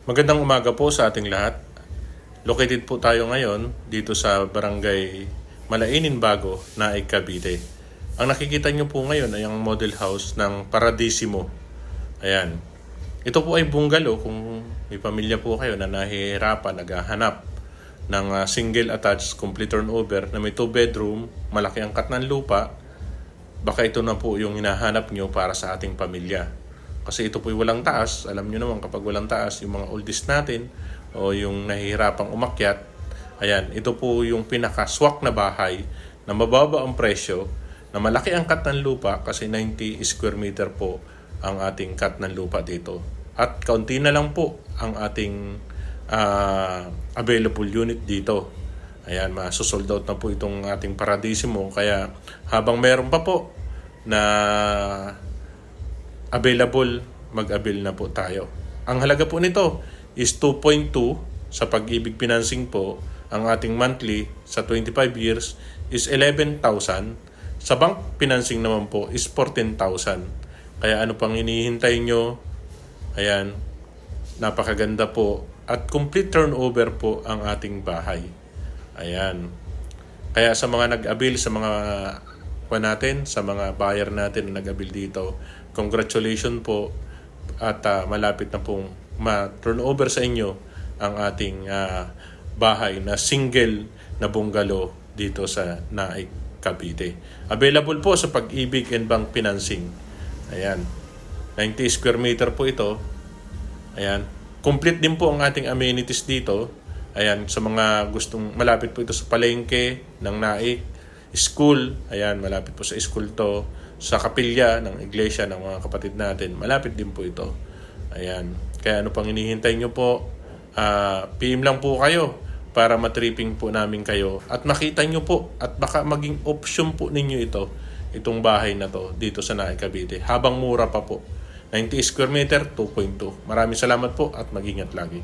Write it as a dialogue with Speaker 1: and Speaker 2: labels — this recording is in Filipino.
Speaker 1: Magandang umaga po sa ating lahat. Located po tayo ngayon dito sa Barangay Malainin Bago, Naig, Cavite. Ang nakikita nyo po ngayon ay ang model house ng Paradisimo. Ayan. Ito po ay bungalow kung may pamilya po kayo na nahihirapan, naghahanap ng single attached complete turnover na may 2 bedroom, malaki ang kat ng lupa. Baka ito na po yung hinahanap nyo para sa ating pamilya. Kasi ito po'y walang taas. Alam nyo naman kapag walang taas, yung mga oldest natin o yung nahihirapang umakyat, ayan, ito po yung pinaka-swak na bahay na mababa ang presyo, na malaki ang cut ng lupa kasi 90 square meter po ang ating cut ng lupa dito. At kaunti na lang po ang ating available unit dito. Ayan, masosold out na po itong ating Paradisimo. Kaya habang meron pa po na available, mag-avail na po tayo. Ang halaga po nito is 2.2 sa Pag-ibig Financing po. Ang ating monthly sa 25 years is 11,000. Sa bank financing naman po is 14,000. Kaya ano pang hinihintay nyo? Ayan, napakaganda po. At complete turnover po ang ating bahay. Ayan. Kaya sa mga nag-avail, sa mga natin, sa mga buyer natin na nag-avail dito, congratulations po at malapit na pong ma-turnover sa inyo ang ating bahay na single na bungalow dito sa Naig, Cavite. Available po sa Pag-ibig and Bank Financing. Ayan. 90 square meter po ito. Ayan. Complete din po ang ating amenities dito. Ayan, sa mga gustong, malapit po ito sa palengke ng Naig, school, ayan, malapit po sa school to, sa kapilya ng iglesia ng mga kapatid natin, malapit din po ito. Ayan, kaya ano pang hinihintay nyo po, PM lang po kayo para matripping po namin kayo at makita nyo po at baka maging option po ninyo itong bahay na to dito sa Naig, Cavite, habang mura pa po. 90 square meter, 2.2. Maraming salamat po at mag-ingat lagi.